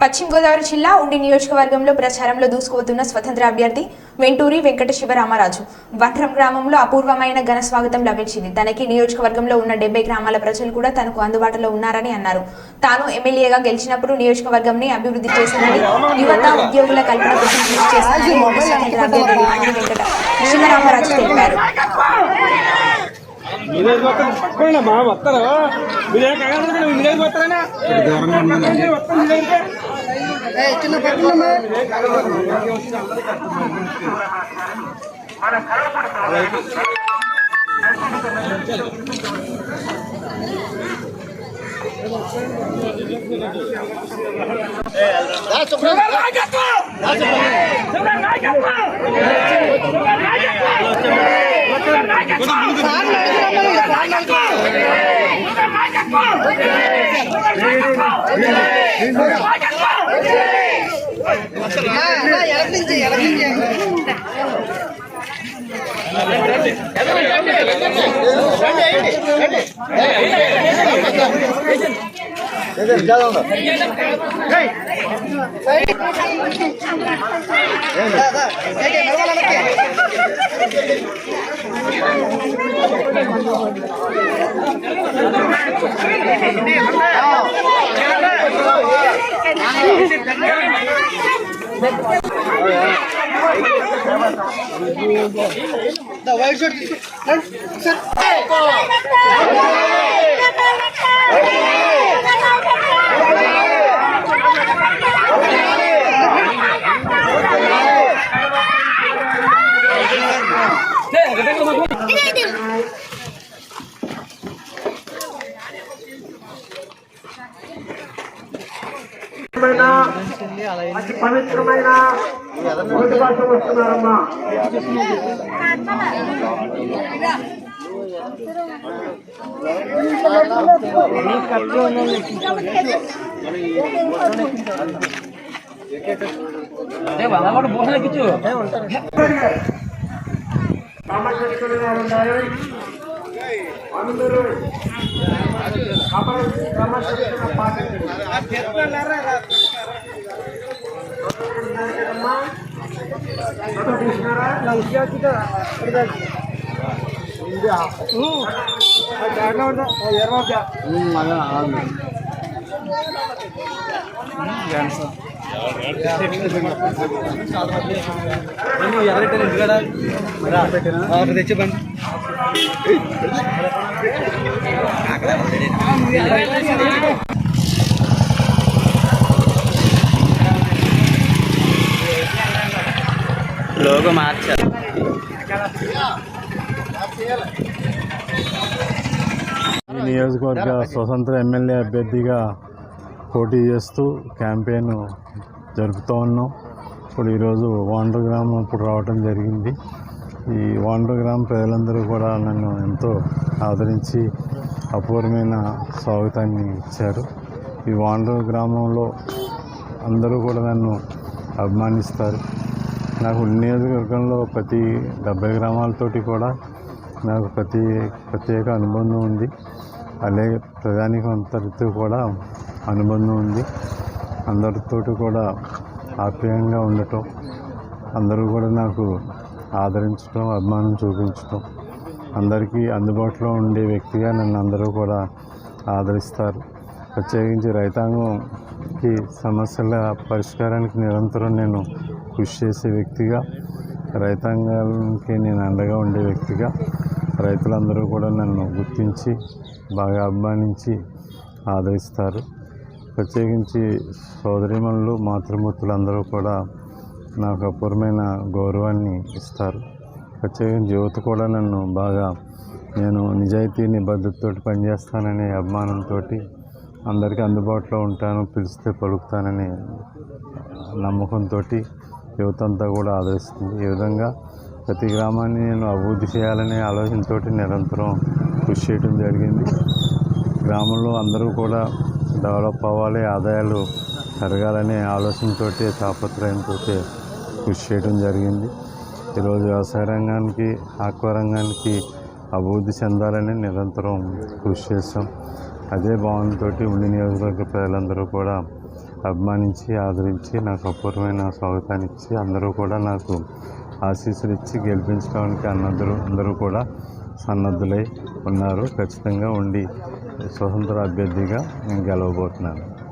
పశ్చిమ గోదావరి జిల్లా ఉండి నియోజకవర్గంలో ప్రచారంలో దూసుకుపోతున్న స్వతంత్ర అభ్యర్థి వెంటూరి వెంకట శివరామరాజు వంట్రం గ్రామంలో అపూర్వమైన ఘన స్వాగతం లభించింది. తనకి నియోజకవర్గంలో ఉన్న 70 గ్రామాల ప్రజలు కూడా తనకు అందుబాటులో ఉన్నారని అన్నారు. తాను ఎమ్మెల్యేగా గెలిచినప్పుడు నియోజకవర్గంని అభివృద్ధి చేశానని, యువత ఉద్యోగుల కల్పన కోసం కృషి చేశానని స్వతంత్ర అభ్యర్థి వెంకట శివరామరాజు తెలిపారు. The white shirt. Sir. అతి పవిత్రమైన మొదటి భాష వస్తున్నారమ్మా. క్రమశిక్షణగా ఉండాలి అందరూ. క్రమశిక్షణ తెచ్చి బండి లోగో మార్చారు. ఈ నియోజకవర్గ స్వతంత్ర ఎమ్మెల్యే అభ్యర్థిగా పోటీ చేస్తూ క్యాంపెయిన్ జరుపుతూ ఉన్నాం. ఇప్పుడు ఈరోజు వాండ్ర గ్రామం ఇప్పుడు రావడం జరిగింది. ఈ వాండ్ర గ్రామం ప్రజలందరూ కూడా నన్ను ఎంతో ఆదరించి అపూర్వమైన స్వాగతాన్ని ఇచ్చారు. ఈ వాండ్ర గ్రామంలో అందరూ కూడా నన్ను అభిమానిస్తారు. నాకు నియోజకవర్గంలో ప్రతి 70 గ్రామాలతోటి కూడా నాకు ప్రత్యేక అనుబంధం ఉంది. అలాగే ప్రజానికి అందరితో కూడా అనుబంధం ఉంది. అందరితోటి కూడా ఆప్యాయంగా ఉండటం, అందరూ కూడా నాకు ఆదరించడం, అభిమానం చూపించడం, అందరికీ అందుబాటులో ఉండే వ్యక్తిగా నన్ను అందరూ కూడా ఆదరిస్తారు. ప్రత్యేకించి రైతాంగంకి సమస్యల పరిష్కారానికి నిరంతరం నేను కృషి చేసే వ్యక్తిగా, రైతాంగానికి నేను అండగా ఉండే వ్యక్తిగా రైతులందరూ కూడా నన్ను గుర్తించి బాగా అభిమానించి ఆదరిస్తారు. ప్రత్యేకించి సోదరీమణులు, మాతృమూర్తులందరూ కూడా నాకు అపూర్వమైన గౌరవాన్ని ఇస్తారు. ప్రత్యేకించి యువత కూడా నన్ను బాగా నేను నిజాయితీ నిబద్ధతతో పనిచేస్తాననే అభిమానంతో అందరికీ అందుబాటులో ఉంటాను, పిలిస్తే పలుకుతాననే నమ్మకంతో యువత అంతా కూడా ఆదరిస్తుంది. ఈ విధంగా ప్రతి గ్రామాన్ని నేను అభివృద్ధి చేయాలనే ఆలోచనతో నిరంతరం కృషి చేయడం జరిగింది. గ్రామంలో అందరూ కూడా డెవలప్ అవ్వాలి, ఆదాయాలు పెరగాలనే ఆలోచనతో, తాపత్రయంతో కృషి చేయడం జరిగింది. ఈరోజు వ్యవసాయ రంగానికి, ఆక్వా రంగానికి అభివృద్ధి చెందాలని నిరంతరం కృషి చేస్తాం. అదే భావనతో ఉండి నియోజకవర్గ ప్రజలందరూ కూడా అభిమానించి ఆదరించి నాకు అపూర్వమైన స్వాగతాన్ని ఇచ్చి అందరూ కూడా నాకు ఆశీస్సులు ఇచ్చి గెలిపించడానికి అందరూ కూడా సన్నద్ధులై ఉన్నారు. ఖచ్చితంగా ఉండి స్వతంత్ర అభ్యర్థిగా నేను గెలవబోతున్నాను.